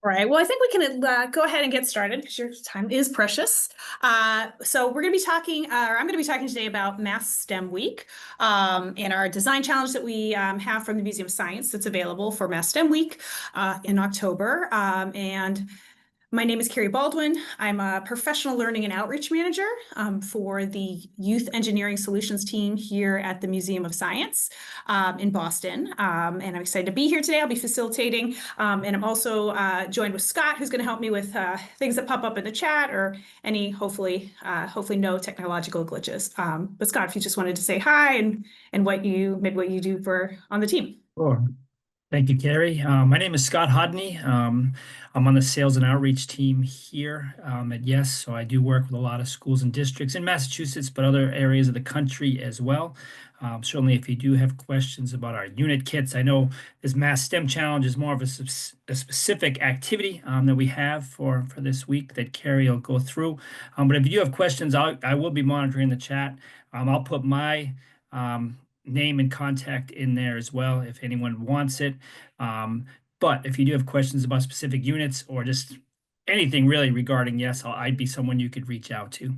All right. Well, I think we can go ahead and get started because your time is precious. So we're going to be talking, or I'm going to be talking today about Math STEM Week and our design challenge that we have from the Museum of Science that's available for Math STEM Week in October. And my name is Carrie Baldwin. I'm a professional learning and outreach manager for the Youth Engineering Solutions team here at the Museum of Science in Boston. And I'm excited to be here today. I'll be facilitating. And I'm also joined with Scott, who's going to help me with things that pop up in the chat or any, hopefully no technological glitches. But Scott, if you just wanted to say hi and what you do on the team. Sure. Thank you, Carrie. My name is Scott Hodney. I'm on the sales and outreach team here at YES, so I do work with a lot of schools and districts in Massachusetts, but other areas of the country as well. Certainly, if you do have questions about our unit kits, I know this Math STEM Challenge is more of a specific activity that we have for this week that Carrie will go through. But if you do have questions, I will be monitoring the chat. I'll put my name and contact in there as well if anyone wants it. But if you do have questions about specific units or just anything really regarding YES, I'd be someone you could reach out to.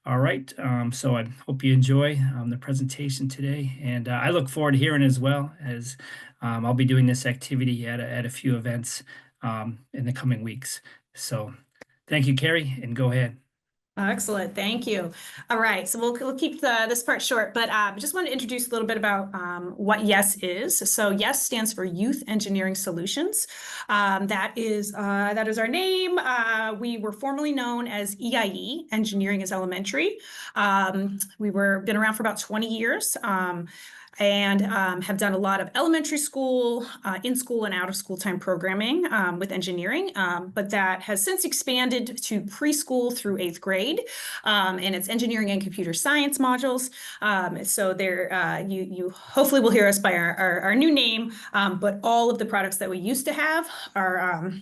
All right. So I hope you enjoy the presentation today, and I look forward to hearing as well as I'll be doing this activity at a few events in the coming weeks. So thank you, Carrie, and go ahead. Excellent. Thank you. All right. So we'll keep this part short, but just want to introduce a little bit about what YES is. So YES stands for Youth Engineering Solutions. That is our name. We were formerly known as EIE, Engineering is Elementary. We been around for about 20 years. And have done a lot of elementary school, in-school and out-of-school time programming with engineering, but that has since expanded to preschool through 8th grade, and it's engineering and computer science modules. So there, you hopefully will hear us by our new name, but all of the products that we used to have are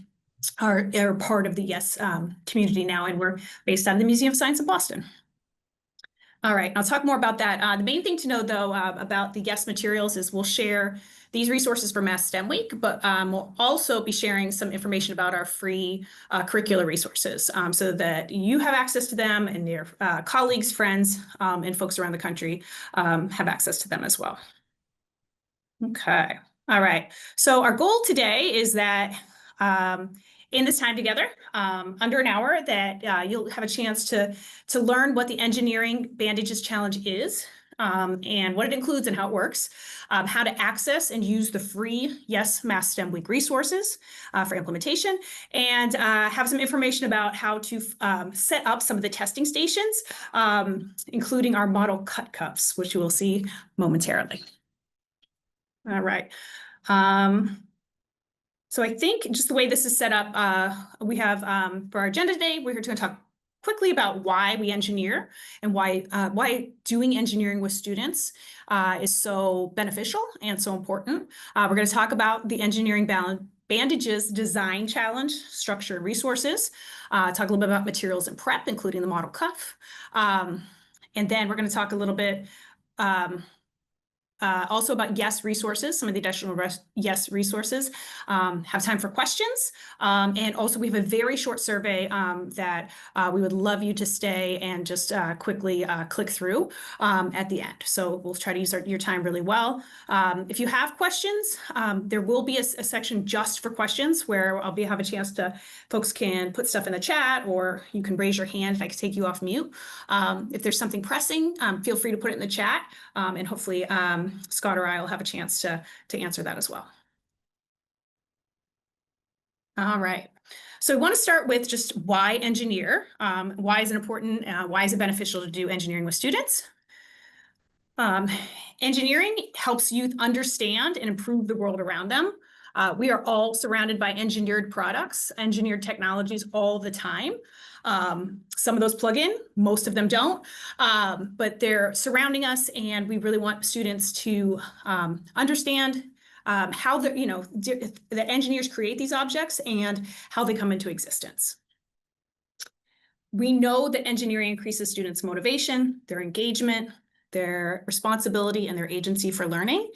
part of the YES community now, and we're based out of the Museum of Science in Boston. All right, I'll talk more about that. The main thing to know, though, about the YES materials is we'll share these resources for Math STEM Week, but we'll also be sharing some information about our free curricular resources so that you have access to them and your colleagues, friends, and folks around the country have access to them as well. Okay, all right. So our goal today is that in this time together, under an hour, that you'll have a chance to learn what the Engineering Bandages Challenge is, and what it includes and how it works, how to access and use the free YES Math STEM Week resources for implementation, and have some information about how to set up some of the testing stations, including our model cut cups, which you will see momentarily. All right. So I think just the way this is set up, we have for our agenda today, we're going to talk quickly about why we engineer and why doing engineering with students is so beneficial and so important. We're going to talk about the Engineering Bandages Design Challenge, structure and resources, talk a little bit about materials and prep, including the model cuff. And then we're going to talk a little bit also about YES resources, some of the additional YES resources, have time for questions. And also we have a very short survey that we would love you to stay and just quickly click through at the end. So we'll try to use your time really well. If you have questions, there will be a section just for questions where have a chance folks can put stuff in the chat, or you can raise your hand if I can take you off mute. If there's something pressing, feel free to put it in the chat, and hopefully Scott or I will have a chance to answer that as well. All right. So we want to start with just why engineer. Why is it important? Why is it beneficial to do engineering with students? Engineering helps youth understand and improve the world around them. We are all surrounded by engineered products, engineered technologies all the time. Some of those plug in, most of them don't, but they're surrounding us, and we really want students to understand how the engineers create these objects and how they come into existence. We know that engineering increases students' motivation, their engagement, their responsibility, and their agency for learning.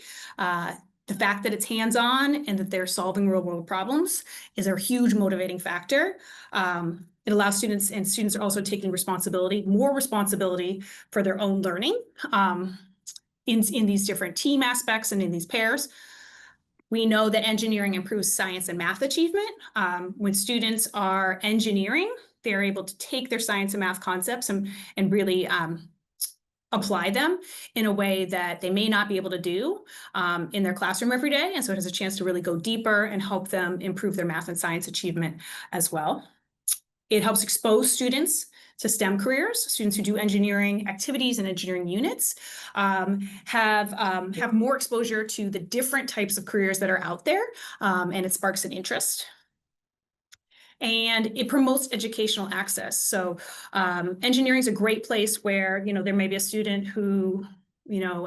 The fact that it's hands-on and that they're solving real-world problems is a huge motivating factor. It allows students, and students are also taking more responsibility for their own learning in these different team aspects and in these pairs. We know that engineering improves science and math achievement. When students are engineering, they're able to take their science and math concepts and really apply them in a way that they may not be able to do in their classroom every day. And so it has a chance to really go deeper and help them improve their math and science achievement as well. It helps expose students to STEM careers. Students who do engineering activities and engineering units have more exposure to the different types of careers that are out there, and it sparks an interest. And it promotes educational access. So engineering is a great place where, there may be a student who,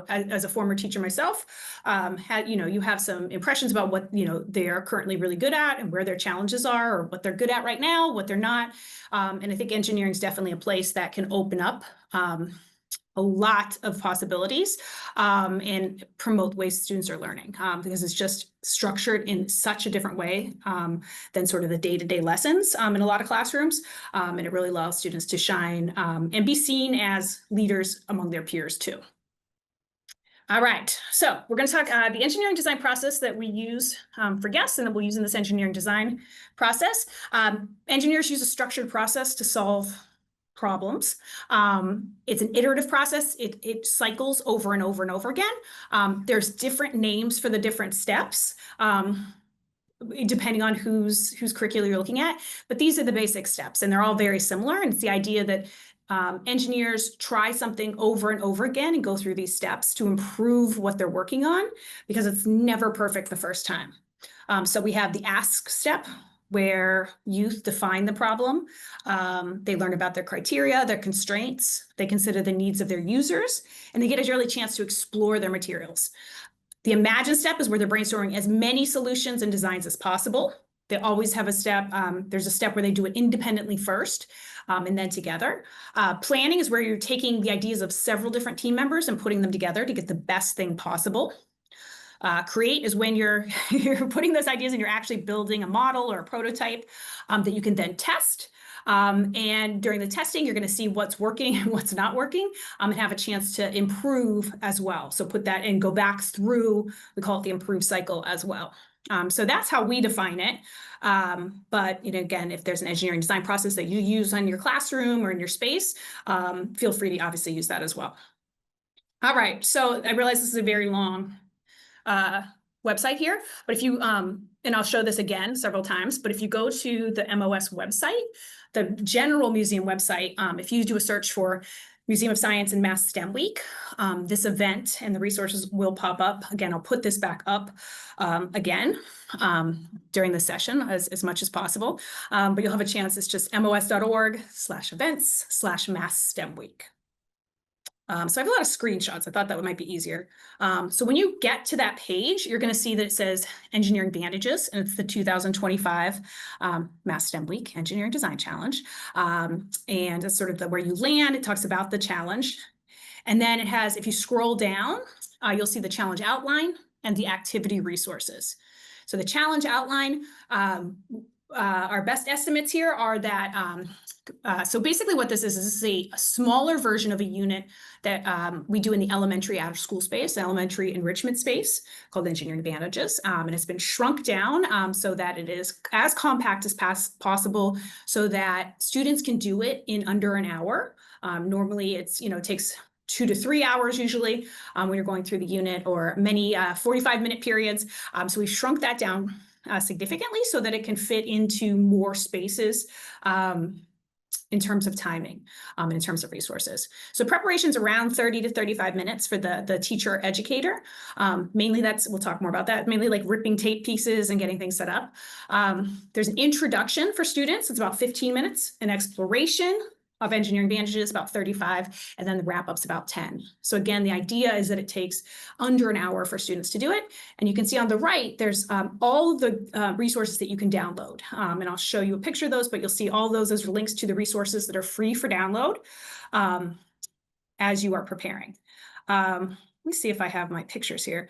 as a former teacher myself, you have some impressions about what, they are currently really good at and where their challenges are, or what they're good at right now, what they're not. And I think engineering is definitely a place that can open up a lot of possibilities and promote ways students are learning because it's just structured in such a different way than sort of the day-to-day lessons in a lot of classrooms. And it really allows students to shine and be seen as leaders among their peers too. All right, so we're going to talk the engineering design process that we use for guests and that we'll use in this engineering design process. Engineers use a structured process to solve problems. It's an iterative process. It cycles over and over and over again. There's different names for the different steps, depending on whose curriculum you're looking at. But these are the basic steps, and they're all very similar. And it's the idea that engineers try something over and over again and go through these steps to improve what they're working on, because it's never perfect the first time. So we have the ask step, where youth define the problem. They learn about their criteria, their constraints, they consider the needs of their users, and they get an early chance to explore their materials. The imagine step is where they're brainstorming as many solutions and designs as possible. They always have a step, there's a step where they do it independently first and then together. Planning is where you're taking the ideas of several different team members and putting them together to get the best thing possible. Create is when you're putting those ideas and you're actually building a model or a prototype that you can then test. And during the testing, you're going to see what's working and what's not working, and have a chance to improve as well. So put that and go back through, we call it the improve cycle as well. So that's how we define it. But again, if there's an engineering design process that you use in your classroom or in your space, feel free to obviously use that as well. All right, so I realize this is a very long website here, but if you, and I'll show this again several times, but if you go to the MOS website, the general museum website, if you do a search for Museum of Science and Math STEM Week, this event and the resources will pop up. Again, I'll put this back up again during the session as much as possible, but you'll have a chance. It's just mos.org/events/Math STEM Week. So I have a lot of screenshots. I thought that might be easier. So when you get to that page, you're going to see that it says Engineering Bandages, and it's the 2025 Math STEM Week Engineering Design Challenge. And it's sort of where you land. It talks about the challenge. And then it has, if you scroll down, you'll see the challenge outline and the activity resources. So the challenge outline, our best estimates here are that, so basically what this is a smaller version of a unit that we do in the elementary out of school space, elementary enrichment space called Engineering Bandages. And it's been shrunk down so that it is as compact as possible so that students can do it in under an hour. Normally it's, it takes 2 to 3 hours usually when you're going through the unit, or many 45-minute periods. So we've shrunk that down significantly so that it can fit into more spaces in terms of timing and in terms of resources. So preparation's around 30 to 35 minutes for the teacher or educator. Mainly we'll talk more about that, mainly like ripping tape pieces and getting things set up. There's an introduction for students. It's about 15 minutes, an exploration of Engineering Bandages, about 35, and then the wrap-up's about 10. So again, the idea is that it takes under an hour for students to do it. And you can see on the right, there's all of the resources that you can download. And I'll show you a picture of those, but you'll see all those as links to the resources that are free for download as you are preparing. me see if I have my pictures here.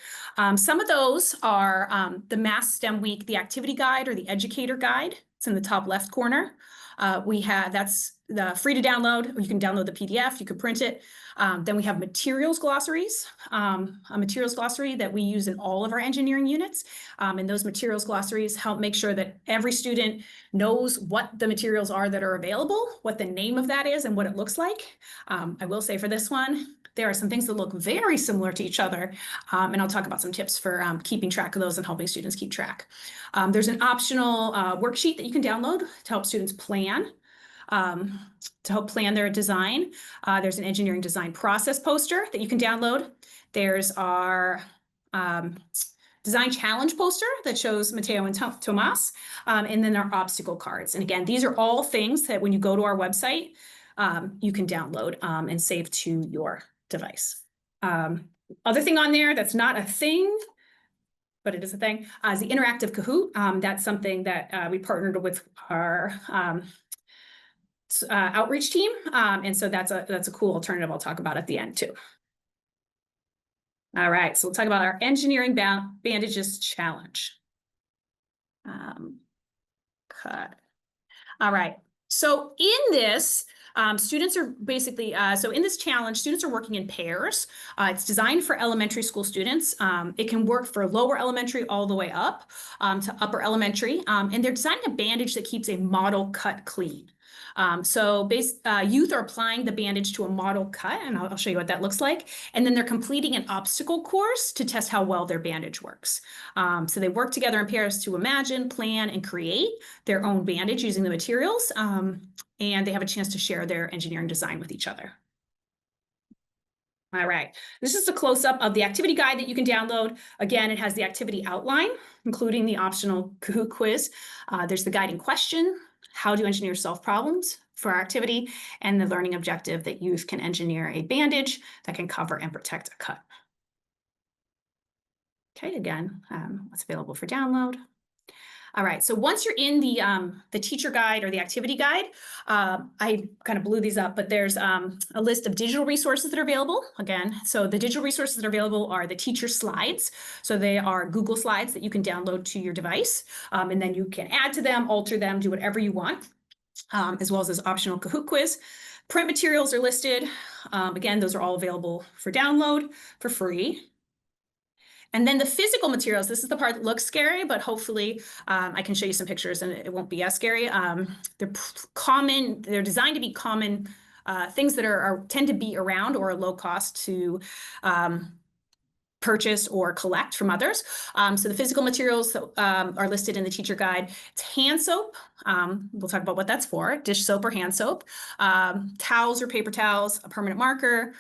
Some of those are the Mass STEM Week, the activity guide or the educator guide. It's in the top left corner. That's the free to download. You can download the PDF, you can print it. Then we have materials glossaries, a materials glossary that we use in all of our engineering units. And those materials glossaries help make sure that every student knows what the materials are that are available, what the name of that is, and what it looks like. I will say for this one, there are some things that look very similar to each other, and I'll talk about some tips for keeping track of those and helping students keep track. There's an optional worksheet that you can download to help students plan, their design. There's an engineering design process poster that you can download. There's our design challenge poster that shows Mateo and Tomas, and then our obstacle cards. And again, these are all things that when you go to our website, you can download and save to your device. Other thing on there that's not a thing, but it is a thing, is the interactive Kahoot. That's something that we partnered with our outreach team. And so that's a cool alternative I'll talk about at the end too. All right, so we'll talk about our engineering bandages challenge. Cut. All right, so in this, students are basically, so in this challenge, students are working in pairs. It's designed for elementary school students. It can work for lower elementary all the way up to upper elementary. And they're designing a bandage that keeps a model cut clean. Youth are applying the bandage to a model cut, and I'll show you what that looks like. And then they're completing an obstacle course to test how well their bandage works. So they work together in pairs to imagine, plan, and create their own bandage using the materials. And they have a chance to share their engineering design with each other. All right, this is a close-up of the activity guide that you can download. Again, it has the activity outline, including the optional Kahoot quiz. There's the guiding question, how do engineers solve problems for our activity, and the learning objective that youth can engineer a bandage that can cover and protect a cut. Okay, again, it's available for download. All right, so once you're in the teacher guide or the activity guide, I kind of blew these up, but there's a list of digital resources that are available. Again, so the digital resources that are available are the teacher slides. So they are Google Slides that you can download to your device, and then you can add to them, alter them, do whatever you want, as well as this optional Kahoot quiz. Print materials are listed. Again, those are all available for download for free. And then the physical materials, this is the part that looks scary, but hopefully I can show you some pictures and it won't be as scary. They're designed to be common things that tend to be around or are low cost to purchase or collect from others. So the physical materials that are listed in the teacher guide, it's hand soap. We'll talk about what that's for, dish soap or hand soap, towels or paper towels, a permanent marker,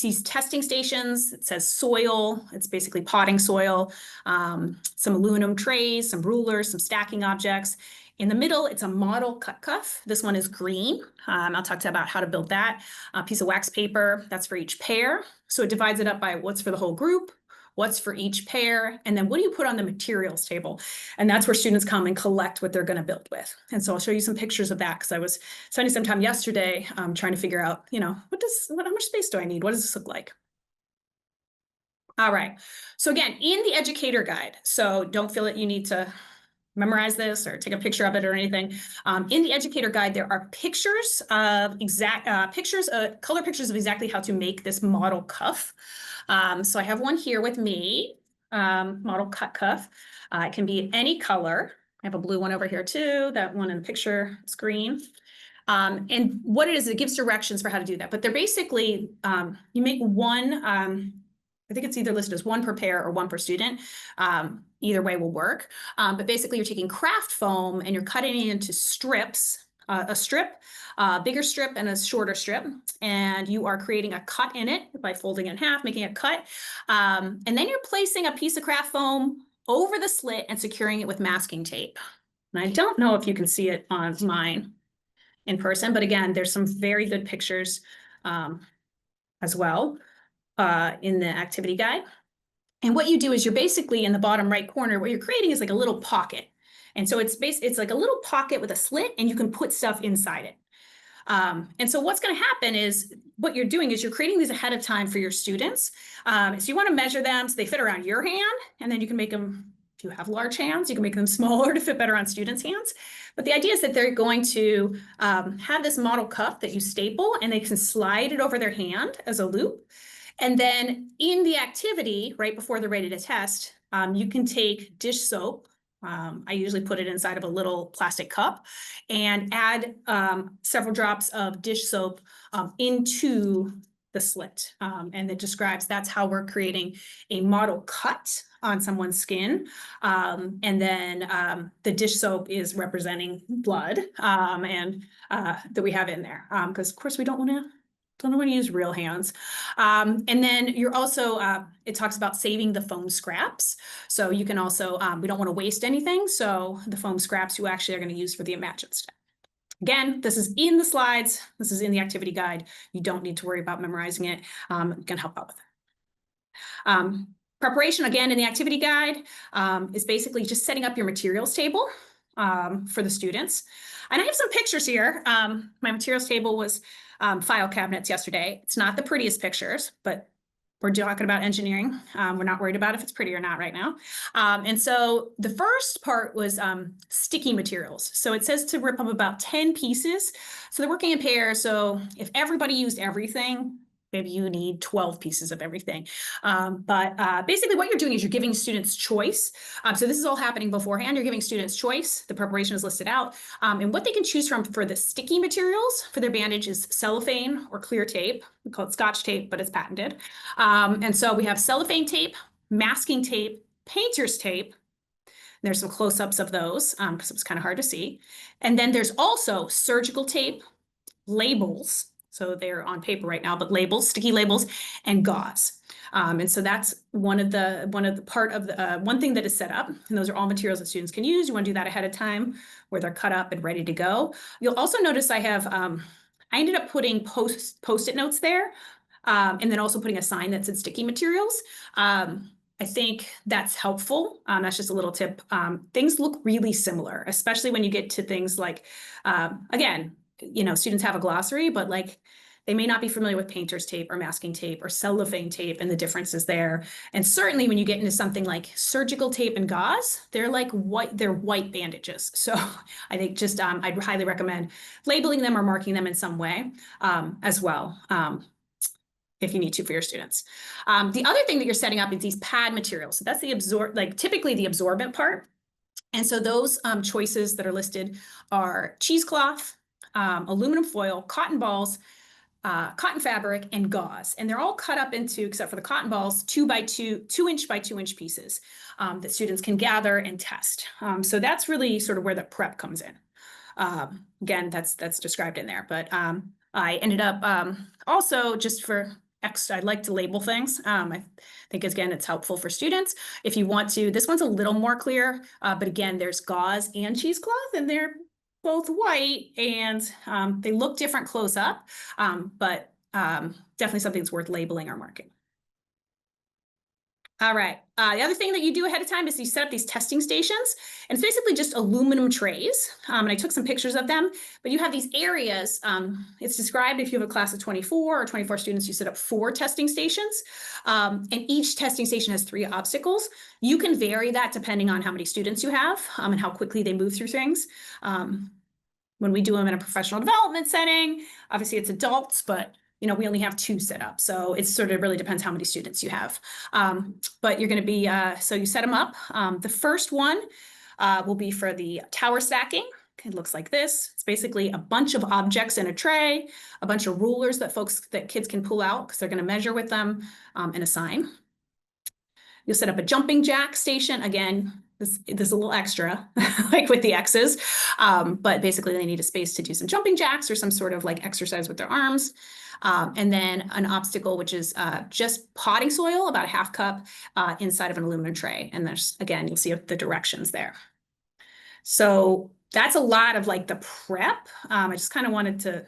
these testing stations. It says soil. It's basically potting soil, some aluminum trays, some rulers, some stacking objects. In the middle, it's a model cut cuff. This one is green. I'll talk to you about how to build that. A piece of wax paper, that's for each pair. So it divides it up by what's for the whole group, what's for each pair, and then what do you put on the materials table? And that's where students come and collect what they're going to build with. And so I'll show you some pictures of that because I was spending some time yesterday trying to figure out, how much space do I need? What does this look like? All right. So again, in the educator guide, so don't feel that you need to memorize this or take a picture of it or anything. In the educator guide, there are pictures of color pictures of exactly how to make this model cuff. So I have one here with me, model cut cuff. It can be any color. I have a blue one over here too. That one in the picture is green. And what it is, it gives directions for how to do that. But they're basically, you make one, I think it's either listed as one per pair or one per student. Either way will work. But basically you're taking craft foam and you're cutting it into strips, a strip, a bigger strip and a shorter strip. And you are creating a cut in it by folding it in half, making a cut. And then you're placing a piece of craft foam over the slit and securing it with masking tape. And I don't know if you can see it on mine in person, but again, there's some very good pictures as well in the activity guide. And what you do is you're basically in the bottom right corner, what you're creating is like a little pocket. And so it's like a little pocket with a slit and you can put stuff inside it. And so what's going to happen is what you're doing is you're creating these ahead of time for your students. So you want to measure them so they fit around your hand, and then you can make them, if you have large hands, you can make them smaller to fit better on students' hands. But the idea is that they're going to have this model cuff that you staple, and they can slide it over their hand as a loop. And then in the activity, right before they're ready to test, you can take dish soap. I usually put it inside of a little plastic cup and add several drops of dish soap into the slit. And it describes that's how we're creating a model cut on someone's skin. And then the dish soap is representing blood and that we have in there. Because of course we don't want to use real hands. And then you're also, it talks about saving the foam scraps. So you can also, we don't want to waste anything. So the foam scraps you actually are going to use for the imagine step. Again, this is in the slides. This is in the activity guide. You don't need to worry about memorizing it. It can help out with it. Preparation, again, in the activity guide is basically just setting up your materials table for the students. And I have some pictures here. My materials table was file cabinets yesterday. It's not the prettiest pictures, but we're talking about engineering. We're not worried about if it's pretty or not right now. And so the first part was sticky materials. So it says to rip up about 10 pieces. So they're working in pairs. So if everybody used everything, maybe you need 12 pieces of everything. But basically what you're doing is you're giving students choice. So this is all happening beforehand. You're giving students choice. The preparation is listed out. And what they can choose from for the sticky materials for their bandage is cellophane or clear tape. We call it Scotch tape, but it's patented. And so we have cellophane tape, masking tape, painter's tape. There's some close-ups of those because it was kind of hard to see. And then there's also surgical tape, labels. So they're on paper right now, but labels, sticky labels, and gauze. And so that's one thing that is set up, and those are all materials that students can use. You want to do that ahead of time where they're cut up and ready to go. You'll also notice I have, I ended up putting post-it notes there, and then also putting a sign that said sticky materials. I think that's helpful. That's just a little tip. Things look really similar, especially when you get to things like, again, students have a glossary, but like they may not be familiar with painter's tape or masking tape or cellophane tape and the differences there. And certainly when you get into something like surgical tape and gauze, they're like they're white bandages. So I think just I'd highly recommend labeling them or marking them in some way as well. If you need to for your students. The other thing that you're setting up is these pad materials. So that's typically the absorbent part. And so those choices that are listed are cheesecloth, aluminum foil, cotton balls, cotton fabric, and gauze. And they're all cut up into, except for the cotton balls, 2 inch by 2 inch pieces that students can gather and test. So that's really sort of where the prep comes in. Again, that's described in there, but I ended up also just for extra, I like to label things. I think, again, it's helpful for students. If you want to, this one's a little more clear, but again, there's gauze and cheesecloth, and they're both white, and they look different close up, but definitely something that's worth labeling or marking. All right. The other thing that you do ahead of time is you set up these testing stations, and it's basically just aluminum trays. And I took some pictures of them, but you have these areas. It's described if you have a class of 24 or 24 students, you set up 4 testing stations, and each testing station has 3 obstacles. You can vary that depending on how many students you have and how quickly they move through things. When we do them in a professional development setting, obviously it's adults, but we only have 2 set up. So it sort of really depends how many students you have. But you're going to be, so you set them up. The first one will be for the tower stacking. It looks like this. It's basically a bunch of objects in a tray, a bunch of rulers that kids can pull out because they're going to measure with them and assign. You'll set up a jumping jack station. Again, this is a little extra, like with the X's, but basically they need a space to do some jumping jacks or some sort of like exercise with their arms. And then an obstacle, which is just potting soil, about a ½ cup inside of an aluminum tray. And there's, again, you'll see the directions there. So that's a lot of like the prep. I just kind of wanted to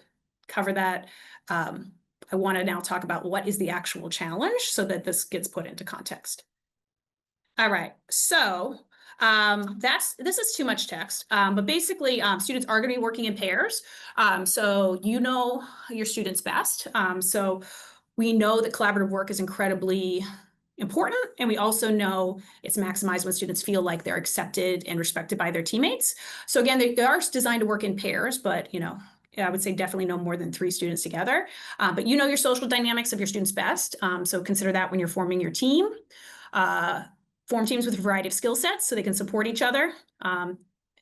cover that. I want to now talk about what is the actual challenge so that this gets put into context. All right, so This is too much text, but basically students are going to be working in pairs. So you know your students best. So we know that collaborative work is incredibly important, and we also know it's maximized when students feel like they're accepted and respected by their teammates. So again, they are designed to work in pairs, but I would say definitely no more than 3 students together. But you know your social dynamics of your students best. So consider that when you're forming your team. Form teams with a variety of skill sets so they can support each other.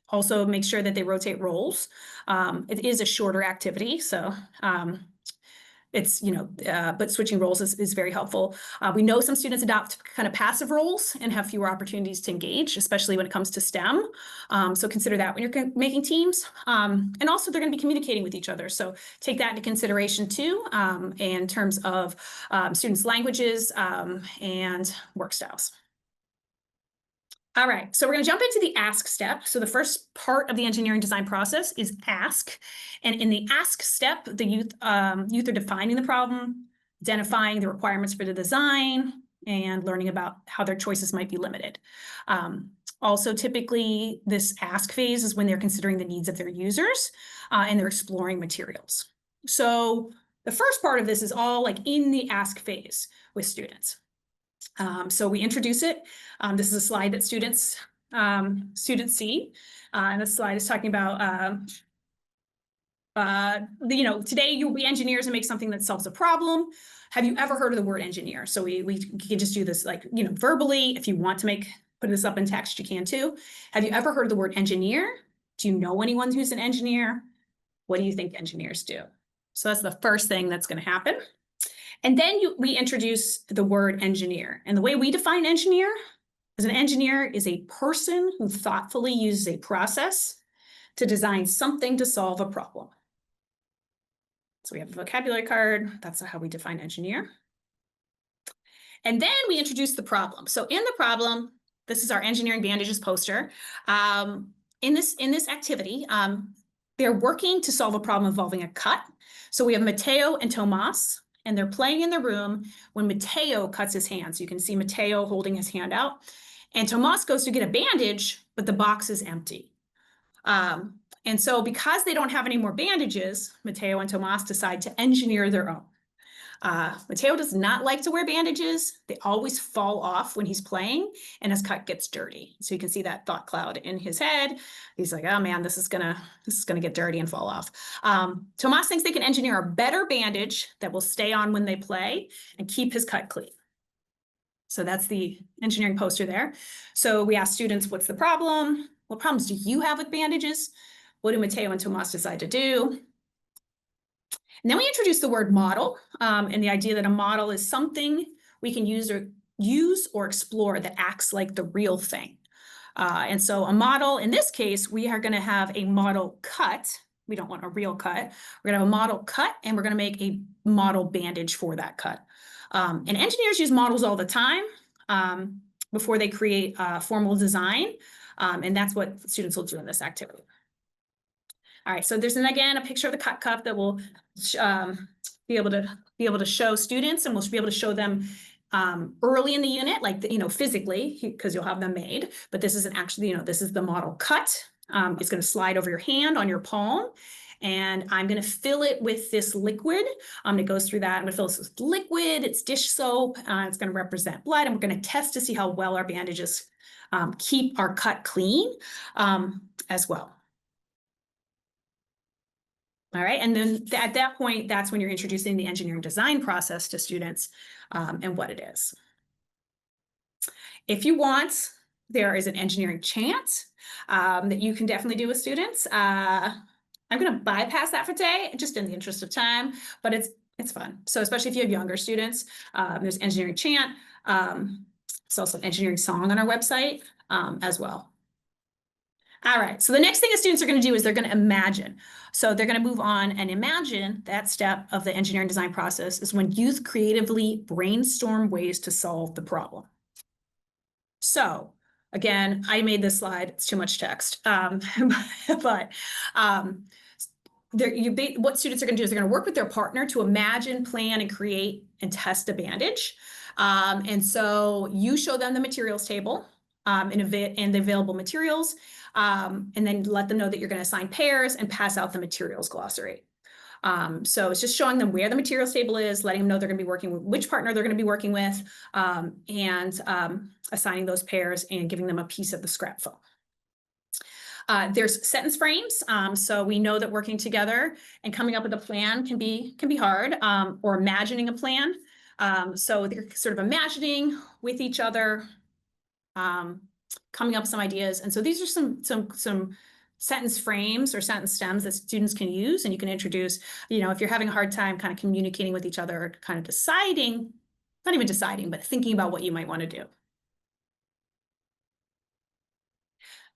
Also make sure that they rotate roles. It is a shorter activity, so it's, but switching roles is very helpful. We know some students adopt kind of passive roles and have fewer opportunities to engage, especially when it comes to STEM. So consider that when you're making teams. And also they're going to be communicating with each other. So take that into consideration too, in terms of students' languages and work styles. All right, so we're going to jump into the ask step. So the first part of the engineering design process is ask. And in the ask step, the youth are defining the problem, identifying the requirements for the design, and learning about how their choices might be limited. Also, typically, this ask phase is when they're considering the needs of their users and they're exploring materials. So the first part of this is all like in the ask phase with students. So we introduce it. This is a slide that students see. And this slide is talking about, today you'll be engineers and make something that solves a problem. Have you ever heard of the word engineer? So we can just do this verbally. If you want to put this up in text, you can too. Have you ever heard of the word engineer? Do you know anyone who's an engineer? What do you think engineers do? So that's the first thing that's going to happen. And then we introduce the word engineer. And the way we define engineer is an engineer is a person who thoughtfully uses a process to design something to solve a problem. So we have a vocabulary card. That's how we define engineer. And then we introduce the problem. So in the problem, this is our engineering bandages poster. In this activity, they're working to solve a problem involving a cut. So we have Matteo and Tomas, and they're playing in the room when Matteo cuts his hand. So you can see Matteo holding his hand out. And Tomas goes to get a bandage, but the box is empty. And so because they don't have any more bandages, Matteo and Tomas decide to engineer their own. Matteo does not like to wear bandages. They always fall off when he's playing and his cut gets dirty. So you can see that thought cloud in his head. He's like, oh man, this is gonna get dirty and fall off. Tomas thinks they can engineer a better bandage that will stay on when they play and keep his cut clean. So that's the engineering poster there. So we ask students, what's the problem? What problems do you have with bandages? What do Matteo and Tomas decide to do? And then we introduce the word model, and the idea that a model is something we can use or explore that acts like the real thing. And so a model, in this case, we are going to have a model cut. We don't want a real cut. We're going to have a model cut, and we're going to make a model bandage for that cut. And engineers use models all the time before they create formal design, and that's what students will do in this activity. All right, so there's again a picture of the cut cup that will be able to show students, and we'll be able to show them early in the unit, like physically, because you'll have them made. But this isn't actually, this is the model cut. It's going to slide over your hand on your palm, and I'm going to fill it with this liquid. It goes through that. I'm going to fill this with liquid. It's dish soap. It's going to represent blood, and we're going to test to see how well our bandages keep our cut clean as well. All right, and then at that point, that's when you're introducing the engineering design process to students and what it is. If you want, there is an engineering chant that you can definitely do with students. I'm going to bypass that for today, just in the interest of time, but it's fun. So especially if you have younger students, there's engineering chant. It's also an engineering song on our website as well. All right, so the next thing the students are going to do is they're going to imagine. So they're going to move on and imagine. That step of the engineering design process is when youth creatively brainstorm ways to solve the problem. So again, I made this slide. It's too much text, but what students are going to do is they're going to work with their partner to imagine, plan, and create and test a bandage. And so you show them the materials table. and the available materials, and then let them know that you're going to assign pairs and pass out the materials glossary. So it's just showing them where the materials table is, letting them know they're going to be working with which partner they're going to be working with, and assigning those pairs and giving them a piece of the scrap foam. There's sentence frames. So we know that working together and coming up with a plan can be hard, or imagining a plan. So they're sort of imagining with each other, coming up with some ideas. And so these are some sentence frames or sentence stems that students can use, and you can introduce, if you're having a hard time kind of communicating with each other, kind of deciding, not even deciding, but thinking about what you might want to do.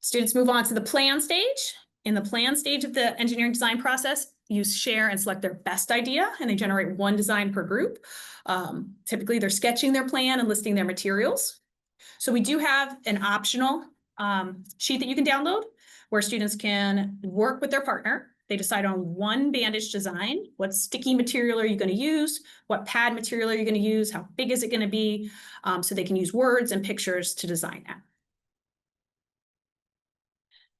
Students move on to the plan stage. In the plan stage of the engineering design process, you share and select their best idea, and they generate one design per group. Typically, they're sketching their plan and listing their materials. So we do have an optional sheet that you can download where students can work with their partner. They decide on one bandage design. What sticky material are you going to use? What pad material are you going to use? How big is it going to be? So they can use words and pictures to design that.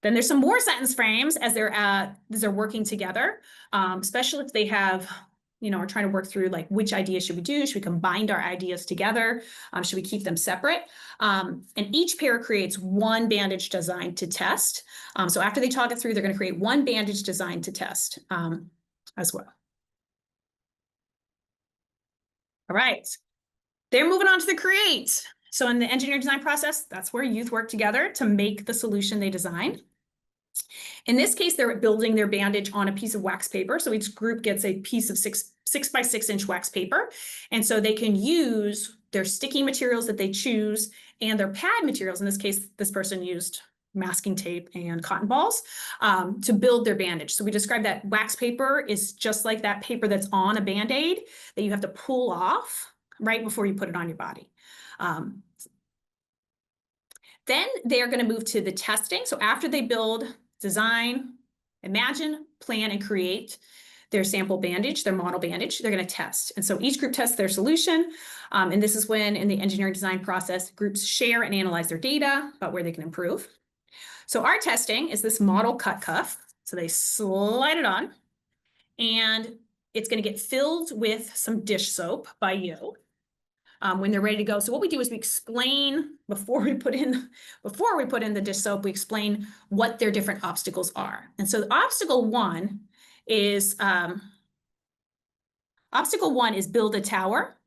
Then there's some more sentence frames as they're working together, especially if they have, are trying to work through like, which ideas should we do? Should we combine our ideas together? Should we keep them separate? And each pair creates one bandage design to test. So after they talk it through, they're going to create one bandage design to test as well. All right, they're moving on to the create. So in the engineering design process, that's where youth work together to make the solution they design. In this case, they're building their bandage on a piece of wax paper. So each group gets a piece of 6 by 6 inch wax paper. And so they can use their sticky materials that they choose and their pad materials. In this case, this person used masking tape and cotton balls to build their bandage. So we described that wax paper is just like that paper that's on a Band-Aid that you have to pull off right before you put it on your body. Then they're going to move to the testing. So after they build, design, imagine, plan, and create their sample bandage, their model bandage, they're going to test. And so each group tests their solution. And this is when in the engineering design process, groups share and analyze their data about where they can improve. So our testing is this model cut cuff. So they slide it on and it's going to get filled with some dish soap by you. When they're ready to go. So what we do is we explain before we put in the dish soap, we explain what their different obstacles are. And so obstacle one is build a tower,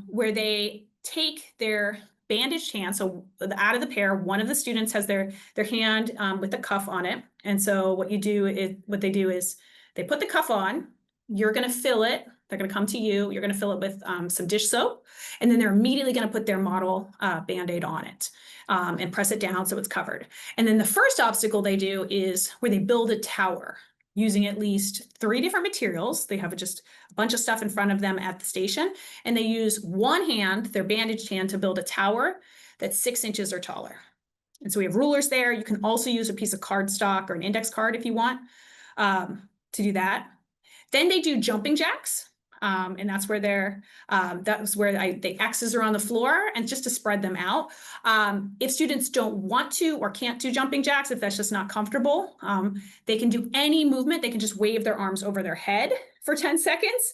where they take their bandaged hand. So out of the pair, one of the students has their hand with the cuff on it. And so what they do is they put the cuff on, you're going to fill it. They're going to come to you. You're going to fill it with some dish soap. And then they're immediately going to put their model Band-Aid on it and press it down so it's covered. And then the first obstacle they do is where they build a tower using at least 3 different materials. They have just a bunch of stuff in front of them at the station. And they use one hand, their bandaged hand, to build a tower that's 6 inches or taller. And so we have rulers there. You can also use a piece of cardstock or an index card if you want to do that. Then they do jumping jacks. And that's where they X's around the floor and just to spread them out. If students don't want to or can't do jumping jacks, if that's just not comfortable, they can do any movement. They can just wave their arms over their head for 10 seconds,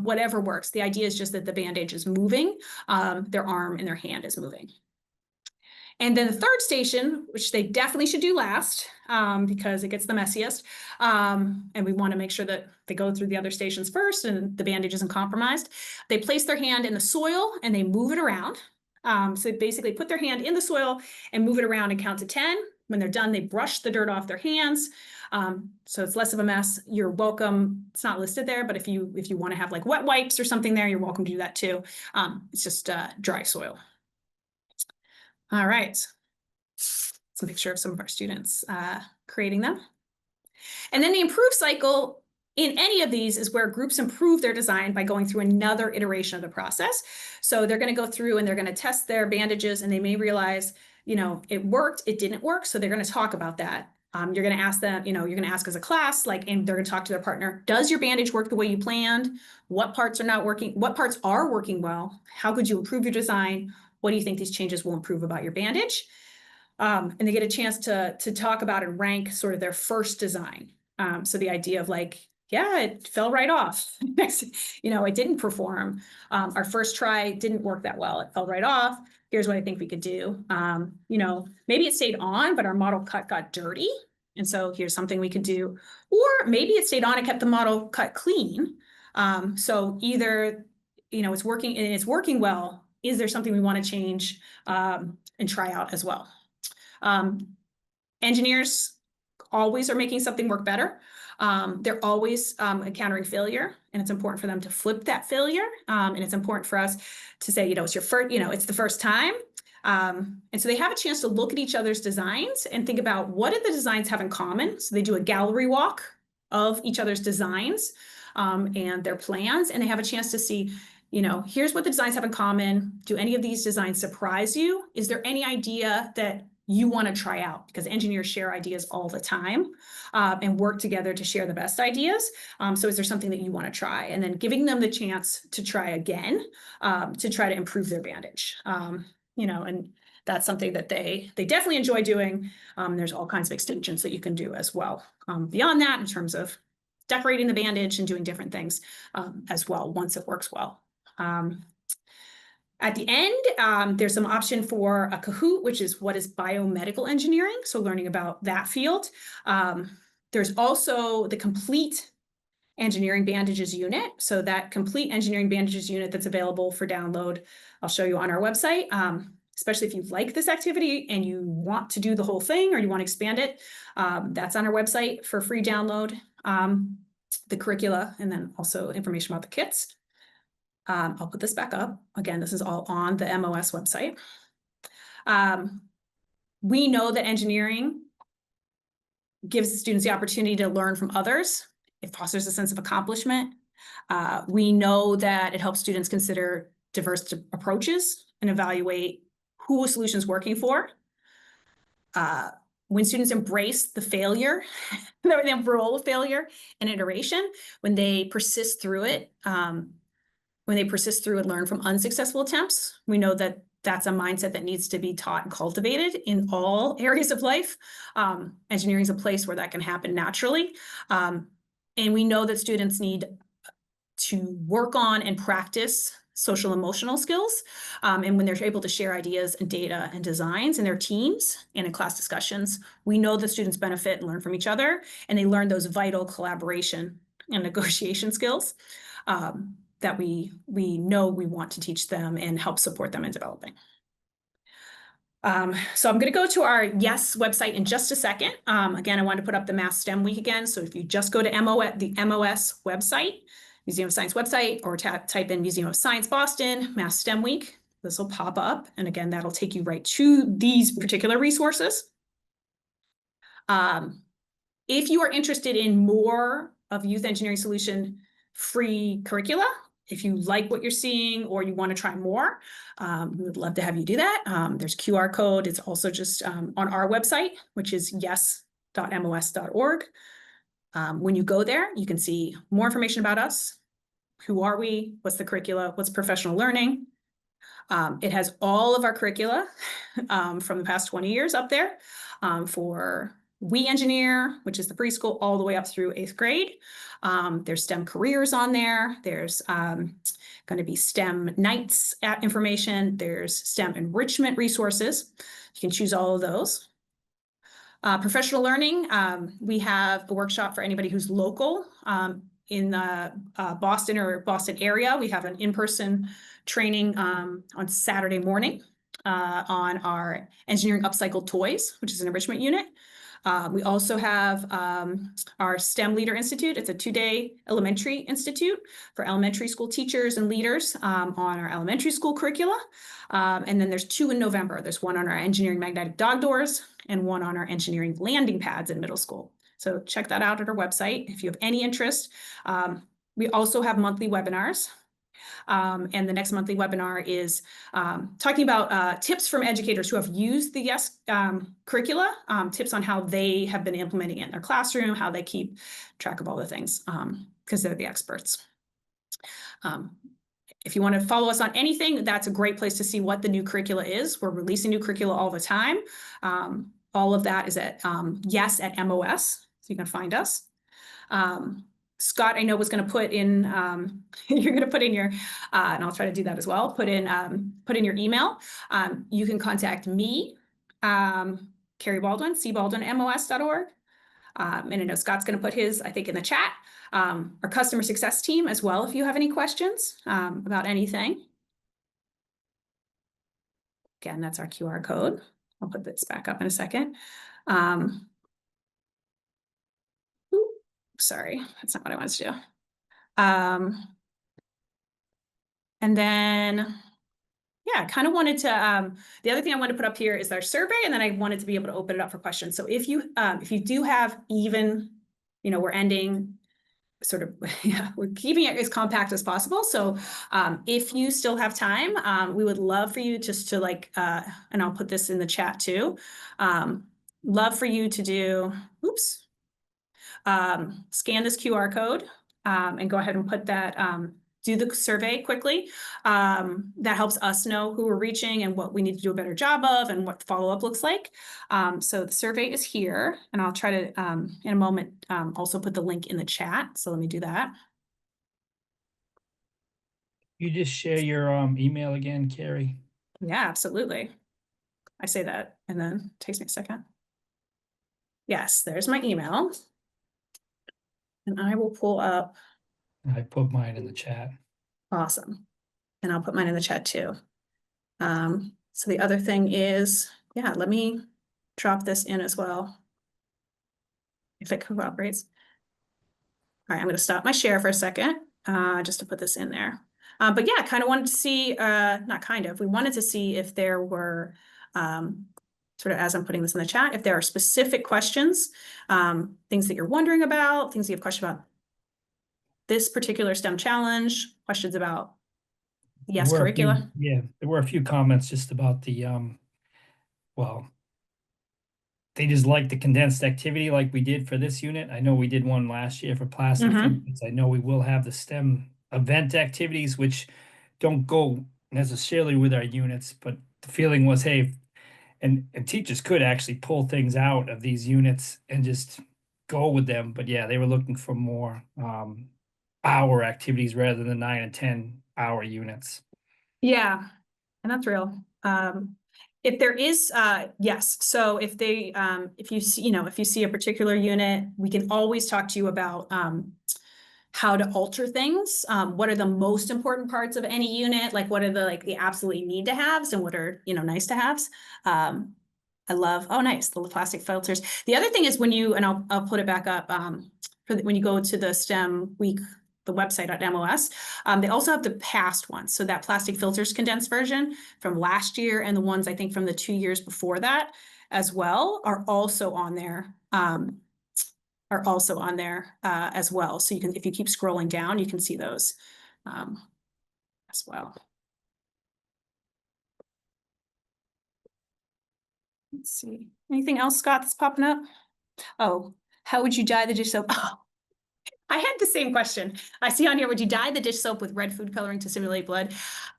whatever works. The idea is just that the bandage is moving, their arm and their hand is moving. And then the third station, which they definitely should do last because it gets the messiest. And we want to make sure that they go through the other stations first and the bandage isn't compromised. They place their hand in the soil and they move it around. So they basically put their hand in the soil and move it around and count to 10. When they're done, they brush the dirt off their hands. So it's less of a mess. You're welcome. It's not listed there, but if you want to have like wet wipes or something there, you're welcome to do that too. It's just dry soil. All right, it's a picture of some of our students creating them. And then the improve cycle in any of these is where groups improve their design by going through another iteration of the process. So they're going to go through and they're going to test their bandages and they may realize, it worked, it didn't work. So they're going to talk about that. You're going to ask them, you're going to ask as a class, and they're going to talk to their partner, does your bandage work the way you planned? What parts are not working? What parts are working well? How could you improve your design? what do you think these changes will improve about your bandage? And they get a chance to talk about and rank sort of their first design. So the idea of like, yeah, it fell right off. It didn't perform. Our first try didn't work that well. It fell right off. Here's what I think we could do. Maybe it stayed on, but our model cut got dirty. And so here's something we could do. Or maybe it stayed on and kept the model cut clean. So either, it's working and it's working well. Is there something we want to change and try out as well? Engineers always are making something work better. They're always encountering failure, and it's important for them to flip that failure. And it's important for us to say, it's your first, it's the first time. And so they have a chance to look at each other's designs and think about what do the designs have in common. So they do a gallery walk of each other's designs and their plans, and they have a chance to see, here's what the designs have in common. Do any of these designs surprise you? Is there any idea that you want to try out? Because engineers share ideas all the time and work together to share the best ideas. So is there something that you want to try? And then giving them the chance to try again to try to improve their bandage. And that's something that they definitely enjoy doing. There's all kinds of extensions that you can do as well. Beyond that, in terms of decorating the bandage and doing different things as well, once it works well. At the end, there's some option for a Kahoot, which is what is biomedical engineering. So learning about that field. There's also the complete engineering bandages unit. So that complete engineering bandages unit that's available for download, I'll show you on our website, especially if you like this activity and you want to do the whole thing or you want to expand it. That's on our website for free download, the curricula, and then also information about the kits. I'll put this back up. Again, this is all on the MOS website. We know that engineering gives the students the opportunity to learn from others. It fosters a sense of accomplishment. We know that it helps students consider diverse approaches and evaluate who a solution is working for. When students embrace the failure, the role of failure and iteration, when they persist through it, when they persist through and learn from unsuccessful attempts, we know that that's a mindset that needs to be taught and cultivated in all areas of life. Engineering is a place where that can happen naturally. And we know that students need to work on and practice social emotional skills. And when they're able to share ideas and data and designs in their teams and in class discussions, we know that students benefit and learn from each other, and they learn those vital collaboration and negotiation skills that we know we want to teach them and help support them in developing. So I'm going to go to our YES website in just a second. Again, I want to put up the Mass STEM Week again. So if you just go to the MOS website, Museum of Science website, or type in Museum of Science Boston, Mass STEM Week, this will pop up. And again, that'll take you right to these particular resources. If you are interested in more of Youth Engineering Solution free curricula, if you like what you're seeing or you want to try more, we would love to have you do that. There's QR code. It's also just on our website, which is yes.mos.org. When you go there, you can see more information about us. Who are we? What's the curricula? What's professional learning? It has all of our curricula from the past 20 years up there for We Engineer, which is the preschool, all the way up through 8th grade. There's STEM careers on there. There's going to be STEM nights information. There's STEM enrichment resources. You can choose all of those. Professional learning, we have a workshop for anybody who's local in the Boston or Boston area. We have an in-person training on Saturday morning on our engineering upcycled toys, which is an enrichment unit. We also have our STEM Leader Institute. It's a 2-day elementary institute for elementary school teachers and leaders on our elementary school curricula. And then there's 2 in November. There's one on our engineering magnetic dog doors and one on our engineering landing pads in middle school. So check that out at our website if you have any interest. We also have monthly webinars. And the next monthly webinar is talking about tips from educators who have used the YES curricula, tips on how they have been implementing it in their classroom, how they keep track of all the things, because they're the experts. if you want to follow us on anything, that's a great place to see what the new curricula is. We're releasing new curricula all the time. All of that is at yes@MOS, so you can find us. Scott, I know was going to put in, you're going to put in your, and I'll try to do that as well, put in your email. You can contact me, Carrie Baldwin, cbaldwin@mos.org. And I know Scott's going to put his, I think, in the chat. Our customer success team as well, if you have any questions about anything. Again, that's our QR code. I'll put this back up in a second. Sorry, that's not what I wanted to do. And then, yeah, I kind of wanted to, the other thing I wanted to put up here is our survey, and then I wanted to be able to open it up for questions. So if you do have even, we're ending sort of, yeah, we're keeping it as compact as possible. So if you still have time, we would love for you just to and I'll put this in the chat too. Love for you to do, scan this QR code and go ahead and put that, do the survey quickly. That helps us know who we're reaching and what we need to do a better job of and what follow-up looks like. So the survey is here, and I'll try to, in a moment, also put the link in the chat. So let me do that. You just share your email again, Carrie? Yeah, absolutely. I say that and then it takes me a second. Yes, there's my email. And I will pull up. I put mine in the chat. Awesome. And I'll put mine in the chat too. So the other thing is, yeah, let me drop this in as well. If it cooperates. All right, I'm going to stop my share for a second, just to put this in there. But yeah, kind of wanted to see, not kind of, we wanted to see if there were, sort of as I'm putting this in the chat, if there are specific questions, things that you're wondering about, things you have questions about this particular STEM challenge, questions about yes curricula. There were a few comments just about the, well, they just like the condensed activity like we did for this unit. I know we did one last year for plastic filters. I know we will have the STEM event activities, which don't go necessarily with our units, but the feeling was, hey, and teachers could actually pull things out of these units and just go with them. But yeah, they were looking for more hour activities rather than 9 and 10-hour units. Yeah, and that's real. If there is, yes. So if they, if you see, if you see a particular unit, we can always talk to you about how to alter things. What are the most important parts of any unit? Like what are the absolutely need to haves and what are, nice to haves? I love, oh, nice, the plastic filters. The other thing is when you, and I'll put it back up, when you go to the STEM week, the website at MOS, they also have the past ones. So that plastic filters condensed version from last year and the ones I think from the 2 years before that as well are also on there. As well. So you can, if you keep scrolling down, you can see those as well. Let's see. Anything else, Scott, that's popping up? Oh, how would you dye the dish soap? Oh, I had the same question. I see on here, would you dye the dish soap with red food coloring to simulate blood?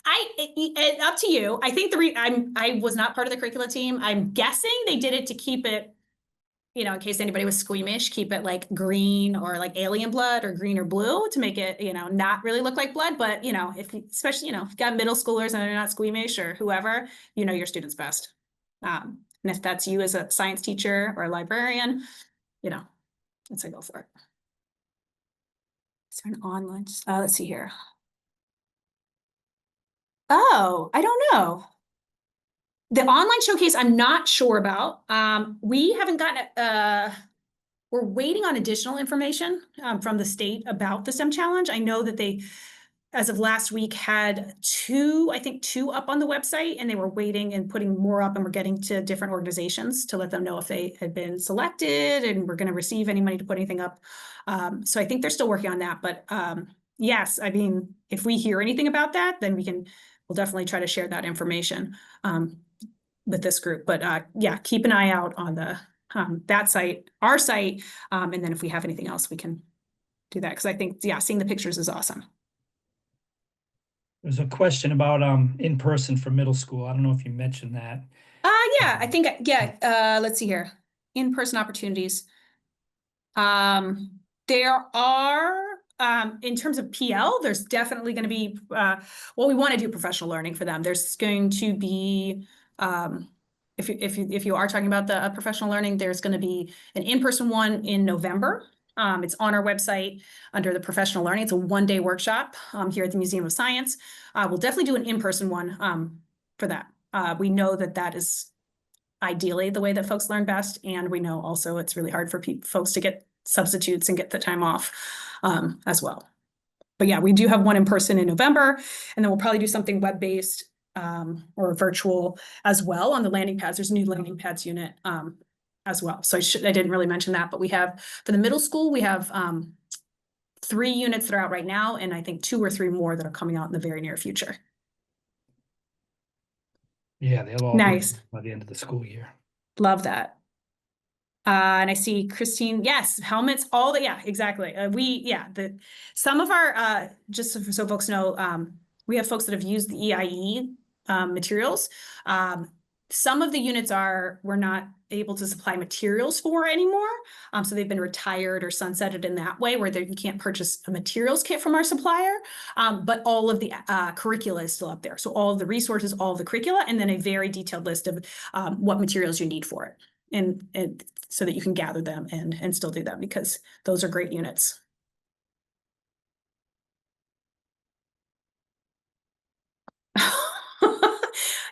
Up to you. I think I was not part of the curricula team. I'm guessing they did it to keep it, in case anybody was squeamish, keep it like green or like alien blood or green or blue to make it, not really look like blood. But, especially, if you've got middle schoolers and they're not squeamish or whoever, your students best. And if that's you as a science teacher or a librarian, let's go for it. Is there an online? Let's see here. Oh, I don't know. The online showcase, I'm not sure about. We haven't gotten we're waiting on additional information from the state about the STEM challenge. I know that they, as of last week, had two up on the website, and they were waiting and putting more up, and we're getting to different organizations to let them know if they had been selected and we're going to receive any money to put anything up. So I think they're still working on that. But yes, I mean, if we hear anything about that, then we'll definitely try to share that information with this group. But yeah, keep an eye out on that site, our site, and then if we have anything else, we can do that. Because I think, yeah, seeing the pictures is awesome. There's a question about in person for middle school. I don't know if you mentioned that. Yeah, I think, yeah, let's see here. In-person opportunities. There are, in terms of PL, there's definitely going to be, well, we want to do professional learning for them. There's going to be, if you are talking about the professional learning, there's going to be an in-person one in November. It's on our website under the professional learning. It's a one-day workshop here at the Museum of Science. We'll definitely do an in-person one for that. We know that that is ideally the way that folks learn best, and we know also it's really hard for folks to get substitutes and get the time off as well. But yeah, we do have one in person in November, and then we'll probably do something web-based or virtual as well on the landing pads. There's a new landing pads unit as well. So I didn't really mention that, but we have, for the middle school, we have 3 units that are out right now, and I think 2 or 3 more that are coming out in the very near future. Yeah, they'll all Nice. be by the end of the school year. Love that. And I see Christine, yes, helmets, all the, yeah, exactly. Some of our, just so folks know, we have folks that have used the EIE materials. Some of the units we're not able to supply materials for anymore. So they've been retired or sunsetted in that way, where you can't purchase a materials kit from our supplier. But all of the curricula is still up there. So all of the resources, all of the curricula, and then a very detailed list of what materials you need for it. And so that you can gather them and still do them, because those are great units.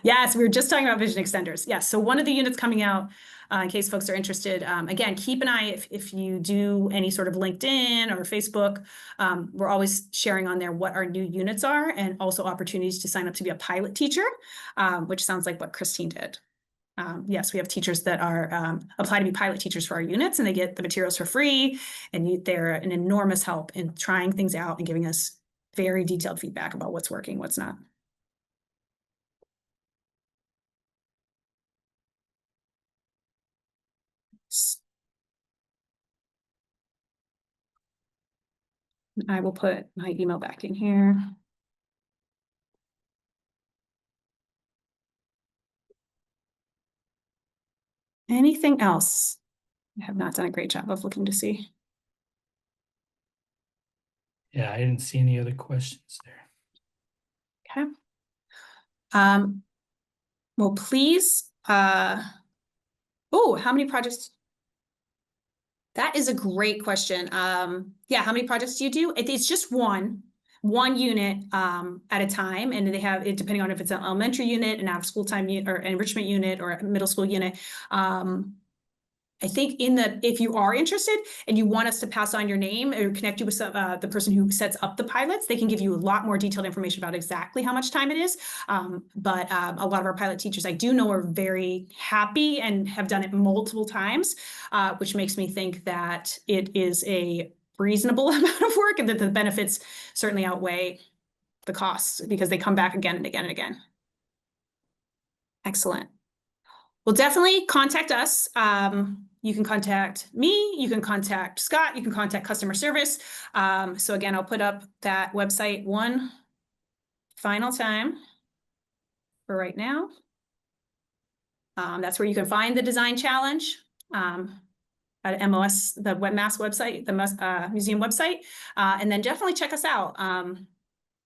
Yes, we were just talking about vision extenders. Yes, so one of the units coming out, in case folks are interested, again, keep an eye if you do any sort of LinkedIn or Facebook. We're always sharing on there what our new units are, and also opportunities to sign up to be a pilot teacher, which sounds like what Christine did. Yes, we have teachers that are apply to be pilot teachers for our units, and they get the materials for free, and they're an enormous help in trying things out and giving us very detailed feedback about what's working, what's not. I will put my email back in here. Anything else? I have not done a great job of looking to see. Yeah, I didn't see any other questions there. Okay. Well, please, oh, how many projects? That is a great question. Yeah, how many projects do you do? It's just one unit at a time, and they have it depending on if it's an elementary unit, an out-of-school time unit, or an enrichment unit, or a middle school unit. I think if you are interested and you want us to pass on your name or connect you with the person who sets up the pilots, they can give you a lot more detailed information about exactly how much time it is. But a lot of our pilot teachers I do know are very happy and have done it multiple times, which makes me think that it is a reasonable amount of work, and that the benefits certainly outweigh the costs, because they come back again and again and again. Excellent. Well, definitely contact us. You can contact me, you can contact Scott, you can contact customer service. So again, I'll put up that website one final time for right now. That's where you can find the design challenge at MOS, the WebMass website, the museum website. And then definitely check us out.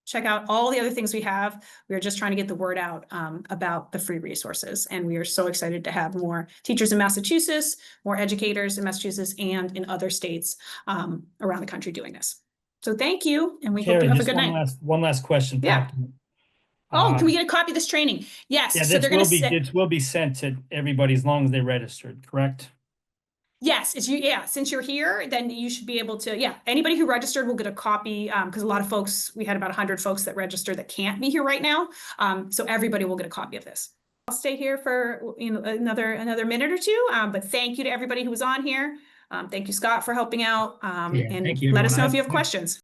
Check out all the other things we have. We are just trying to get the word out about the free resources. And we are so excited to have more teachers in Massachusetts, more educators in Massachusetts and in other states around the country doing this. So thank you, and we hope you have a good night. One last question. Yeah. Oh, can we get a copy of this training? Yes. Yeah, so they're going to this will be sent to everybody as long as they're registered, correct? Yes, since you're here, then you should be able to, anybody who registered will get a copy, because a lot of folks, we had about 100 folks that registered that can't be here right now. So everybody will get a copy of this. I'll stay here for another minute or two, but thank you to everybody who was on here. Thank you, Scott, for helping out, and thank you, let us everyone. know if you have questions.